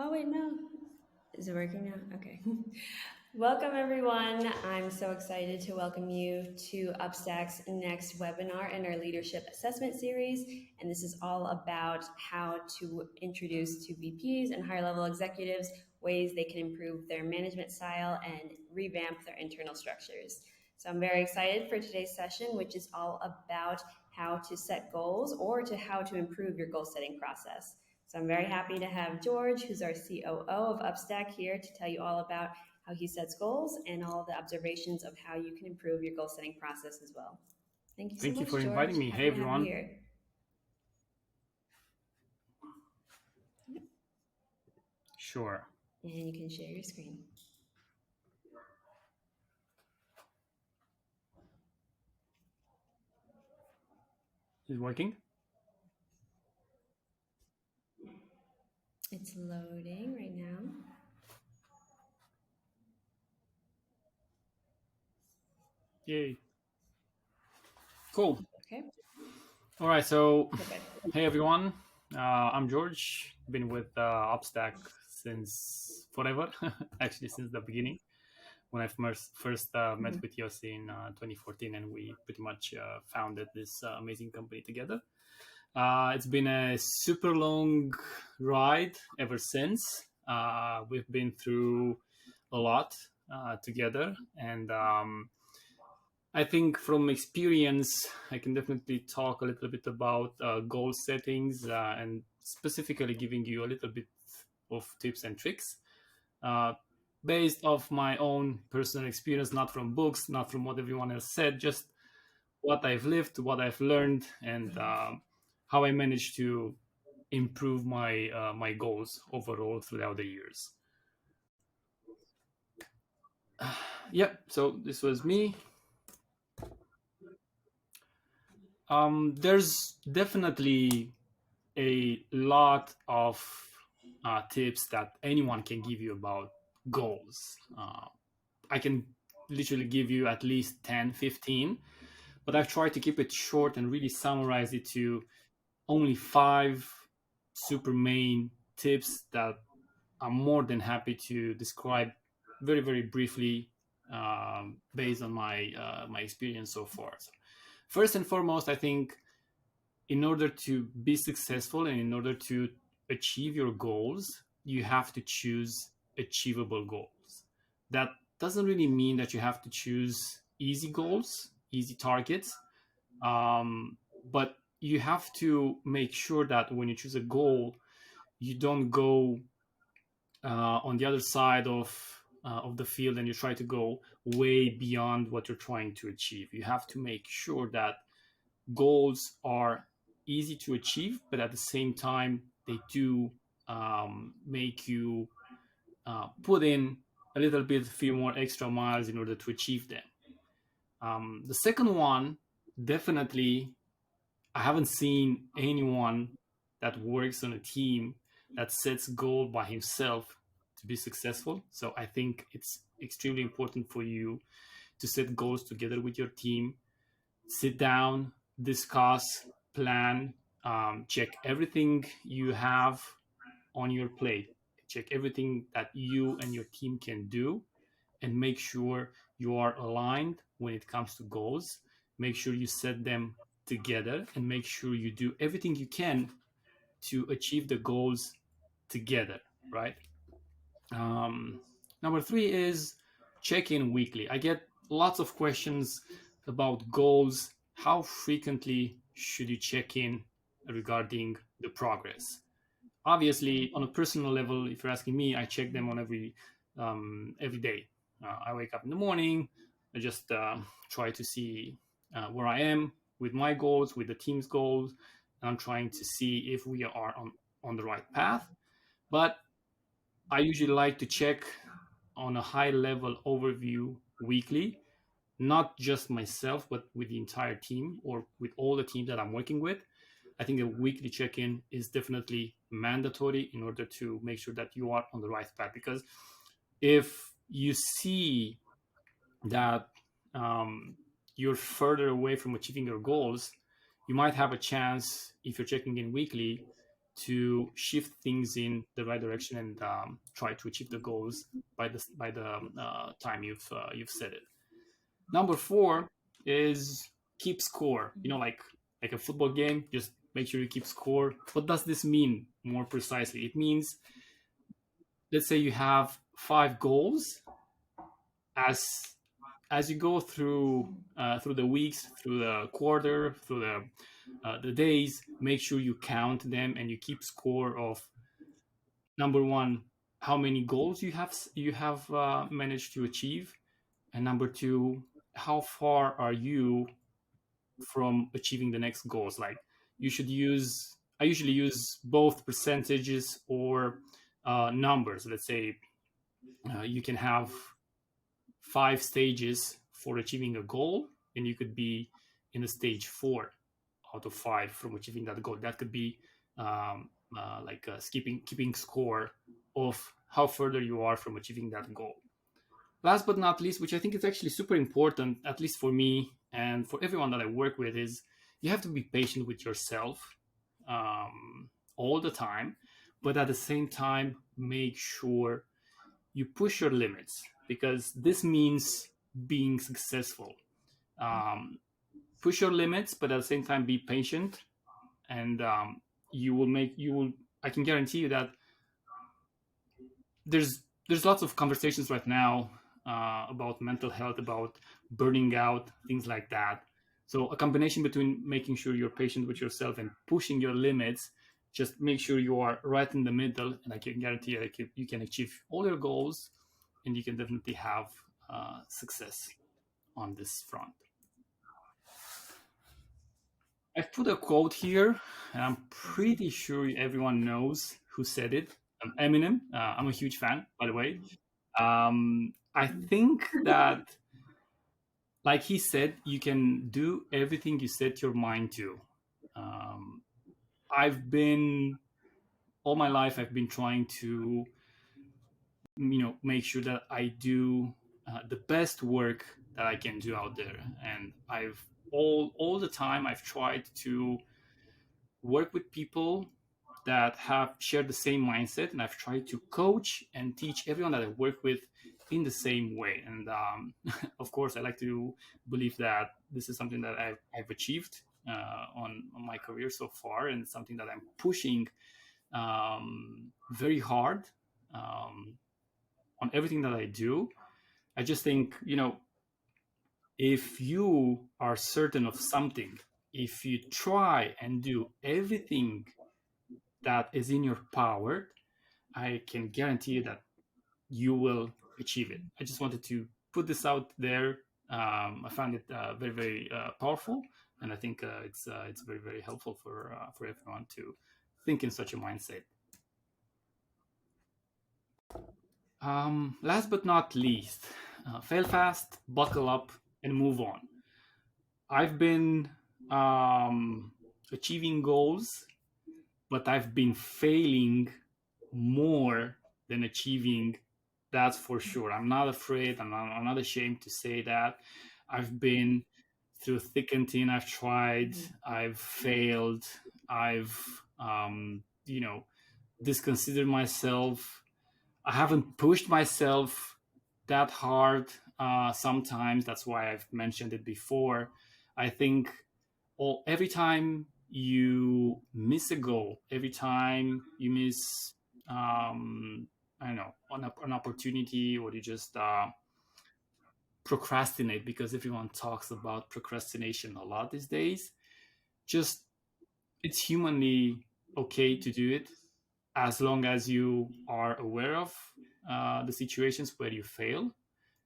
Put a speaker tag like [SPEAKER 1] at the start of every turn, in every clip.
[SPEAKER 1] Oh, wait, no. Is it working now? Okay. Welcome, everyone. I'm so excited to welcome you to UpStack's next webinar in our leadership assessment series. And this is all about how to introduce to VPs and higher level executives ways they can improve their management style and revamp their internal structures. So I'm very excited for today's session, which is all about how to set goals or to how to improve your goal setting process. So I'm very happy to have George, who's our COO of UpStack, here to tell you all about how he sets goals and all the observations of how you can improve your goal setting process as well. Thank you so
[SPEAKER 2] Thank you
[SPEAKER 1] much,
[SPEAKER 2] for
[SPEAKER 1] George.
[SPEAKER 2] inviting me. Hey,
[SPEAKER 1] Happy to have you
[SPEAKER 2] everyone.
[SPEAKER 1] here.
[SPEAKER 2] Sure.
[SPEAKER 1] And you can share your screen.
[SPEAKER 2] Is it working?
[SPEAKER 1] It's loading right now.
[SPEAKER 2] Yay. Cool.
[SPEAKER 1] Okay.
[SPEAKER 2] All right. So,
[SPEAKER 1] Perfect.
[SPEAKER 2] hey, everyone. I'm George. Been with UpStack since forever, actually, since the beginning when I first met with Yossi in 2014, and we pretty much founded this amazing company together. It's been a super long ride ever since. We've been through a lot together, and I think from experience, I can definitely talk a little bit about goal settings and specifically giving you a little bit of tips and tricks uh, based off my own personal experience, not from books, not from what everyone else said, just what I've lived, what I've learned, and how I managed to improve my goals overall throughout the years. Yep. So this was me. There's definitely a lot of tips that anyone can give you about goals. I can literally give you at least 10, 15, but I've tried to keep it short and really summarize it to only five super main tips that I'm more than happy to describe very, very briefly based on my experience so far. So first and foremost, I think in order to be successful and in order to achieve your goals, you have to choose achievable goals. That doesn't really mean that you have to choose easy goals, easy targets, but you have to make sure that when you choose a goal, you don't go on the other side of the field and you try to go way beyond what you're trying to achieve. You have to make sure that goals are easy to achieve, but at the same time, they do make you put in a little bit, few more extra miles in order to achieve them. The second one, definitely, I haven't seen anyone that works on a team that sets goal by himself to be successful. So I think it's extremely important for you to set goals together with your team, sit down, discuss, plan, check everything you have on your plate, check everything that you and your team can do, and make sure you are aligned when it comes to goals. Make sure you set them together and make sure you do everything you can to achieve the goals together, right? Um, Number three is check in weekly. I get lots of questions about goals. How frequently should you check in regarding the progress? Obviously, on a personal level, if you're asking me, I check them on every day. I wake up in the morning. I just try to see where I am with my goals, with the team's goals, and I'm trying to see if we are on the right path. But I usually like to check on a high level overview weekly, not just myself, but with the entire team or with all the teams that I'm working with. I think a weekly check in is definitely mandatory in order to make sure that you are on the right path. Because if you see that you're further away from achieving your goals, you might have a chance, if you're checking in weekly, to shift things in the right direction and try to achieve the goals by the time you've set it. Number four is keep score. You know, like a football game, just make sure you keep score. What does this mean more precisely? It means, let's say you have five goals. As as you go through the weeks, through the quarter, through the days, make sure you count them and you keep score of, number one, how many goals you have managed to achieve, and number two, how far are you from achieving the next goals. Like, I usually use both percentages or numbers. Let's say you can have 5 stages for achieving a goal, and you could be in a stage 4 out of 5 from achieving that goal. That could be like keeping score of how further you are from achieving that goal. Last but not least, which I think is actually super important, at least for me and for everyone that I work with, is you have to be patient with yourself all the time, but at the same time, make sure you push your limits, because this means being successful. Um, Push your limits, but at the same time, be patient, and you will. I can guarantee you that there's lots of conversations right now about mental health, about burning out, things like that. So a combination between making sure you're patient with yourself and pushing your limits, just make sure you are right in the middle, and I can guarantee you, like, you can achieve all your goals, and you can definitely have success on this front. I've put a quote here, and I'm pretty sure everyone knows who said it. Eminem. I'm a huge fan, by the way. I think that, like he said, you can do everything you set your mind to. Um, I've been all my life. I've been trying to, make sure that I do the best work that I can do out there, and I've all the time I've tried to work with people that have shared the same mindset, and I've tried to coach and teach everyone that I work with in the same way. And of course, I like to believe that this is something that I've achieved on my career so far, and it's something that I'm pushing very hard um, on everything that I do. I just think, if you are certain of something, if you try and do everything that is in your power, I can guarantee you that you will achieve it. I just wanted to put this out there. I found it very, very powerful, and I think it's very, very helpful for everyone to think in such a mindset. Last but not least, fail fast, buckle up, and move on. I've been um, achieving goals, but I've been failing more than achieving. That's for sure. I'm not afraid. I'm not ashamed to say that. I've been through thick and thin. I've tried. I've failed. I've, disconsidered myself. I haven't pushed myself that hard. Sometimes that's why I've mentioned it before. I think every time you miss a goal, every time you miss, um, I don't know, an opportunity, or you just procrastinate, because everyone talks about procrastination a lot these days. Just, it's humanly okay to do it, as long as you are aware of the situations where you fail,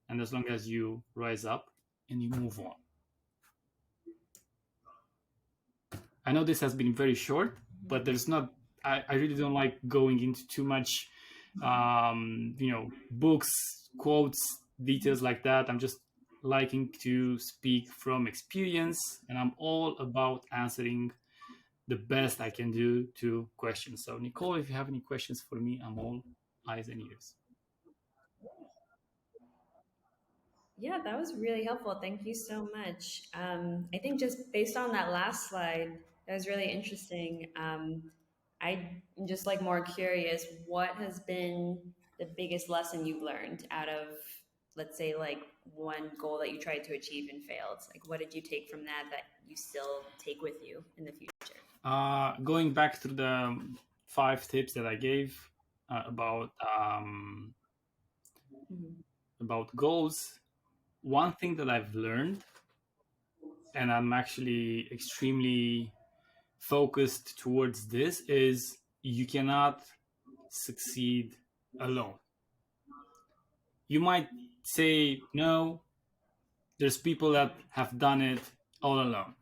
[SPEAKER 2] and as long as you rise up and you move on. I know this has been very short, but there's not. I really don't like going into too much, books, quotes, details like that. I'm just liking to speak from experience, and I'm all about answering the best I can do to questions. So, Nicole, if you have any questions for me, I'm all eyes and ears.
[SPEAKER 1] Yeah, that was really helpful. Thank you so much. I think just based on that last slide, that was really interesting. I'm just like more curious, what has been the biggest lesson you've learned out of, let's say, like one goal that you tried to achieve and failed? Like, what did you take from that that you still take with you in the future?
[SPEAKER 2] Going back to the 5 tips that I gave
[SPEAKER 1] Mm-hmm.
[SPEAKER 2] about goals, one thing that I've learned, and I'm actually extremely focused towards this, is you cannot succeed alone. You might say, no, there's people that have done it all alone.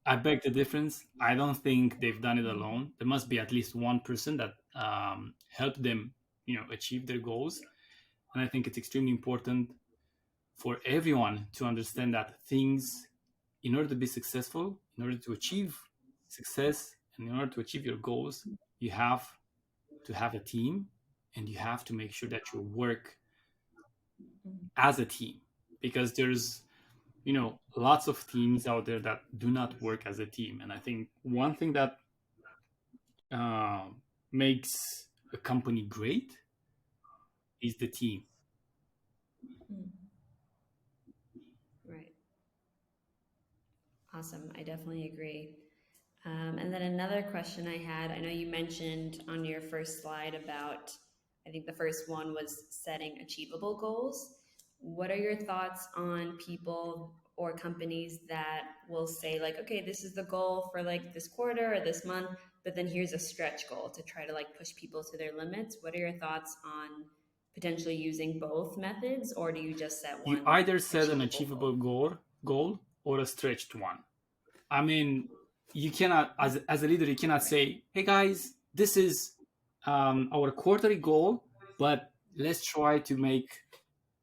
[SPEAKER 2] I beg the difference. I don't think they've done it alone. There must be at least one person that helped them, achieve their goals. And I think it's extremely important for everyone to understand that things, in order to be successful, in order to achieve success, and in order to achieve your goals, you have to have a team, and you have to make sure that you work as a team, because there's lots of teams out there that do not work as a team. And I think one thing that uh, makes a company great is the team.
[SPEAKER 1] Mm-hmm. Right. Awesome. I definitely agree. And then another question I had, I know you mentioned on your first slide about, I think the first one was setting achievable goals. What are your thoughts on people or companies that will say, like, okay, this is the goal for like this quarter or this month, but then here's a stretch goal to try to like push people to their limits? What are your thoughts on potentially using both methods, or do you just set
[SPEAKER 2] You
[SPEAKER 1] one
[SPEAKER 2] either set an
[SPEAKER 1] achievable
[SPEAKER 2] achievable
[SPEAKER 1] goal?
[SPEAKER 2] goal or a stretched one. I mean, you cannot, as a leader, you cannot say, hey guys, this is our quarterly goal, but let's try to make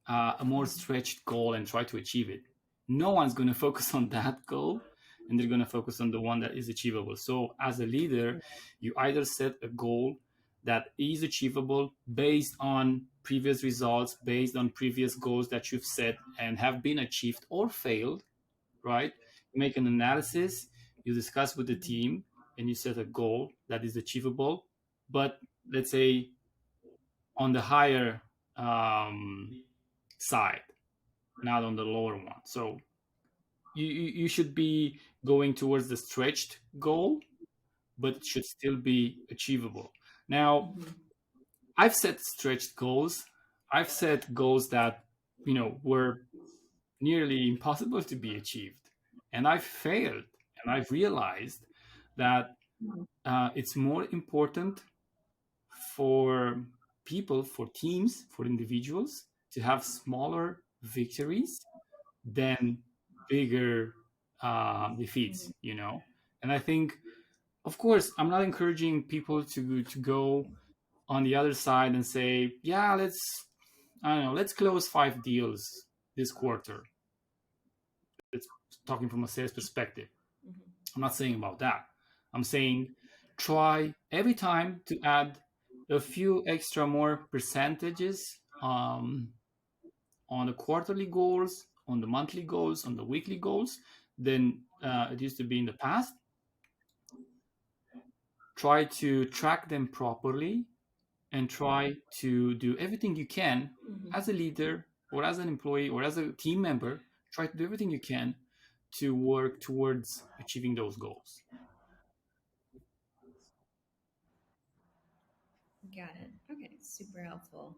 [SPEAKER 2] a more stretched goal and try to achieve it. No one's going to focus on that goal, and they're going to focus on the one that is achievable. So, as a leader, you either set a goal that is achievable based on previous results, based on previous goals that you've set and have been achieved or failed, right? You make an analysis, you discuss with the team, and you set a goal that is achievable, but let's say on the higher side, not on the lower one. So you should be going towards the stretched goal, but it should still be achievable. Now,
[SPEAKER 1] Mm-hmm.
[SPEAKER 2] I've set stretched goals. I've set goals that were nearly impossible to be achieved, and I failed. And I've realized that it's more important for people, for teams, for individuals to have smaller victories than bigger
[SPEAKER 1] Mm-hmm.
[SPEAKER 2] defeats. And I think, of course, I'm not encouraging people to go on the other side and say, yeah, I don't know, let's close 5 deals this quarter. It's talking from a sales perspective.
[SPEAKER 1] Mm-hmm.
[SPEAKER 2] I'm not saying about that. I'm saying try every time to add a few extra more percentages on the quarterly goals, on the monthly goals, on the weekly goals than it used to be in the past. Try to track them properly and try to do everything you can as a
[SPEAKER 1] Mm-hmm.
[SPEAKER 2] leader or as an employee or as a team member. Try to do everything you can to work towards achieving those goals.
[SPEAKER 1] Got it. Okay, super helpful.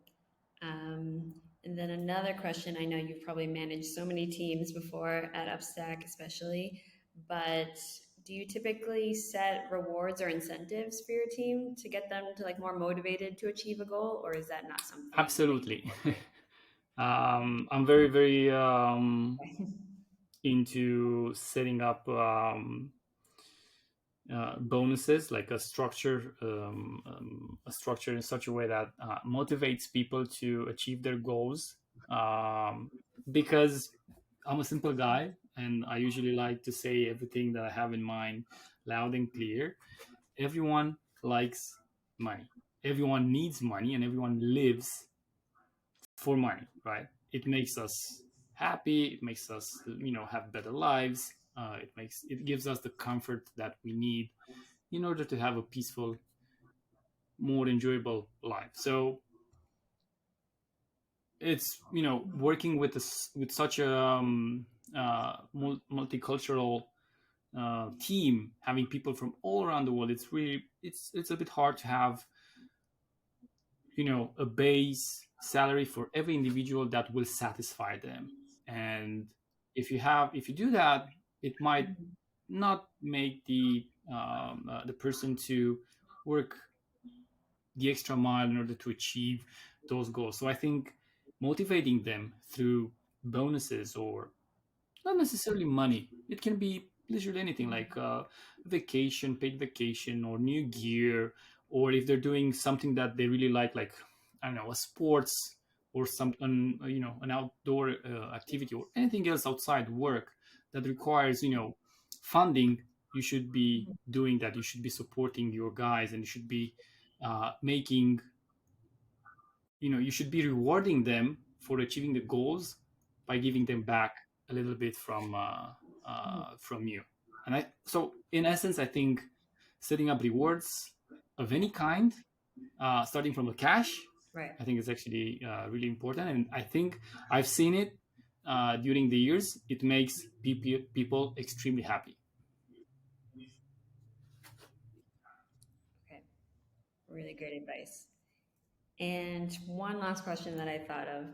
[SPEAKER 1] Um, and then another question, I know you've probably managed so many teams before at Upstack, especially, but do you typically set rewards or incentives for your team to get them to like more motivated to achieve a goal, or is that not something that you
[SPEAKER 2] Absolutely.
[SPEAKER 1] incorporate?
[SPEAKER 2] I'm very, very into setting up bonuses, like a structure in such a way that motivates people to achieve their goals. Um, because I'm a simple guy, and I usually like to say everything that I have in mind loud and clear. Everyone likes money. Everyone needs money, and everyone lives for money, right? It makes us happy. It makes us, have better lives. It gives us the comfort that we need in order to have a peaceful, more enjoyable life. So it's, working with this, with such a multicultural team, having people from all around the world. It's really, it's a bit hard to have, a base salary for every individual that will satisfy them. And if you do that, it might
[SPEAKER 1] Mhm.
[SPEAKER 2] not make the person to work the extra mile in order to achieve those goals. So I think motivating them through bonuses, or not necessarily money. It can be literally anything, like vacation, paid vacation, or new gear, or if they're doing something that they really like, I don't know, a sports, or something, an outdoor activity, or anything else outside work that requires, funding. You should be doing that. You should be supporting your guys, and you should be making, you should be rewarding them for achieving the goals by giving them back a little bit
[SPEAKER 1] Mhm.
[SPEAKER 2] from you. And so in essence, I think setting up rewards of any kind, starting from the cash,
[SPEAKER 1] Right.
[SPEAKER 2] I think is actually really important. And I think I've seen it during the years. It makes people extremely happy.
[SPEAKER 1] Okay. Really great advice. And one last question that I thought of.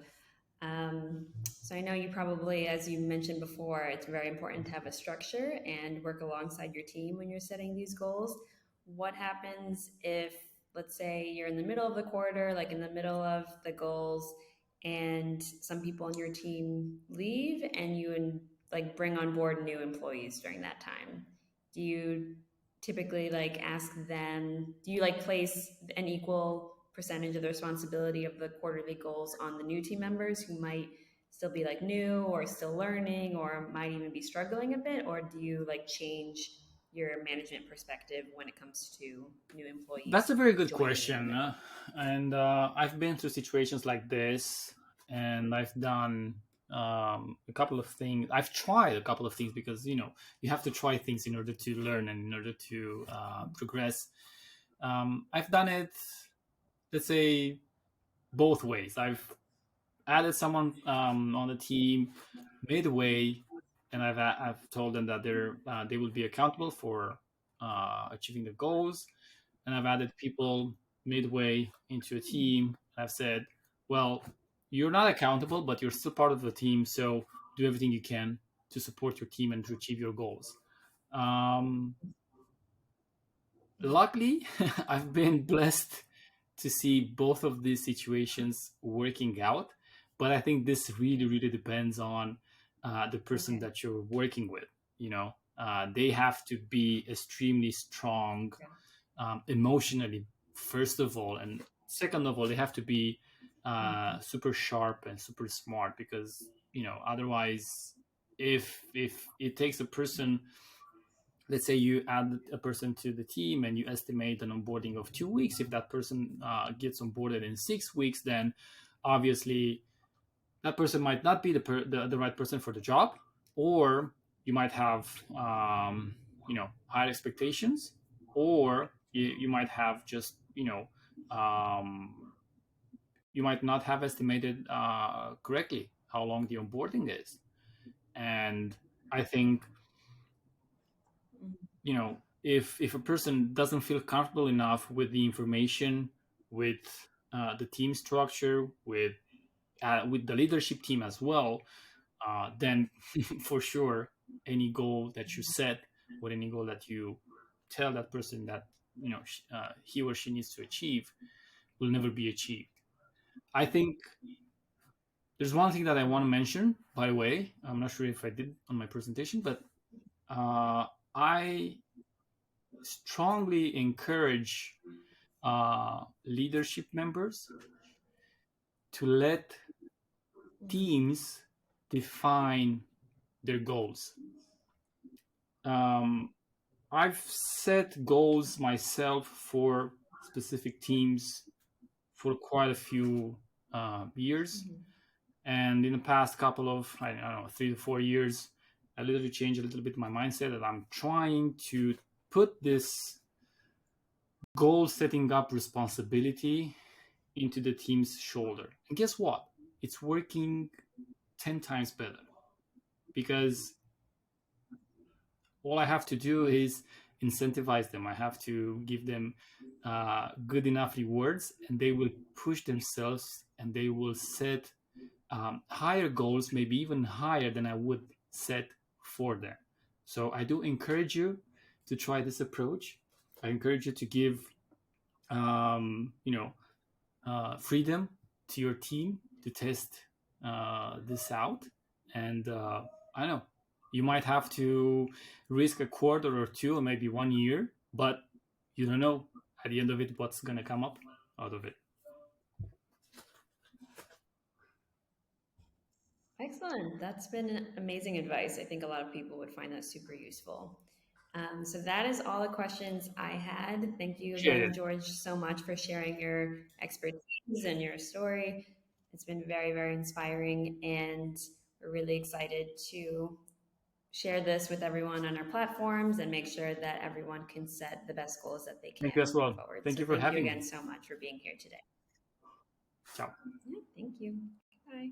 [SPEAKER 1] So I know you probably, as you mentioned before, it's very important to have a structure and work alongside your team when you're setting these goals. What happens if, let's say, you're in the middle of the quarter, like in the middle of the goals, and some people on your team leave, and like bring on board new employees during that time? Do you typically like ask them, do you like place an equal percentage of the responsibility of the quarterly goals on the new team members who might still be like new or still learning or might even be struggling a bit, or do you like change your management perspective when it comes to new
[SPEAKER 2] That's
[SPEAKER 1] employees
[SPEAKER 2] a very good
[SPEAKER 1] joining in the
[SPEAKER 2] question.
[SPEAKER 1] middle?
[SPEAKER 2] And I've been through situations like this, and I've done a couple of things. I've tried a couple of things, because, you have to try things in order to learn and in order to progress. I've done it, let's say, both ways. I've added someone on the team midway, and I've told them that they will be accountable for achieving the goals. And I've added people midway into a team. I've said, well, you're not accountable, but you're still part of the team, so do everything you can to support your team and to achieve your goals. Um, Luckily, I've been blessed to see both of these situations working out. But I think this really, really depends on the person
[SPEAKER 1] Okay.
[SPEAKER 2] that you're working with. They have to be extremely strong
[SPEAKER 1] Okay.
[SPEAKER 2] emotionally, first of all, and second of all, they have to be
[SPEAKER 1] Mhm.
[SPEAKER 2] super sharp and super smart, because otherwise, if it takes a person, let's say you add a person to the team and you estimate an onboarding of 2 weeks, if that person gets onboarded in 6 weeks, then obviously that person might not be the right person for the job, or you might have higher expectations, or you might have just um, you might not have estimated correctly how long the onboarding is. And I think, if a person doesn't feel comfortable enough with the information, with the team structure, with the leadership team as well, then for sure, any goal that you set, or any goal that you tell that person that he or she needs to achieve, will never be achieved. I think there's one thing that I want to mention. By the way, I'm not sure if I did on my presentation, but I strongly encourage leadership members to let teams define their goals. Um, I've set goals myself for specific teams for quite a few years,
[SPEAKER 1] Mhm.
[SPEAKER 2] and in the past couple of, I don't know, 3 to 4 years, I literally changed a little bit my mindset, that I'm trying to put this goal setting up responsibility into the team's shoulder. And guess what? It's working 10 times better because all I have to do is incentivize them. I have to give them good enough rewards, and they will push themselves and they will set higher goals, maybe even higher than I would set for them. So I do encourage you to try this approach. I encourage you to give, you know, freedom to your team to test this out. And I don't know, you might have to risk a quarter or two or maybe 1 year, but you don't know at the end of it what's going to come up out of it.
[SPEAKER 1] Excellent. That's been amazing advice. I think a lot of people would find that super useful. So that is all the questions I had. Thank you
[SPEAKER 2] Appreciate
[SPEAKER 1] again,
[SPEAKER 2] it.
[SPEAKER 1] George, so much for sharing your expertise and your story. It's been very, very inspiring, and we're really excited to share this with everyone on our platforms and make sure that everyone can set the best goals that they
[SPEAKER 2] Thank you
[SPEAKER 1] can
[SPEAKER 2] as
[SPEAKER 1] moving
[SPEAKER 2] well.
[SPEAKER 1] forward.
[SPEAKER 2] Thank
[SPEAKER 1] So
[SPEAKER 2] you for
[SPEAKER 1] thank you
[SPEAKER 2] having
[SPEAKER 1] again
[SPEAKER 2] me.
[SPEAKER 1] so much for being here today.
[SPEAKER 2] Ciao.
[SPEAKER 1] Yeah, thank you. Bye.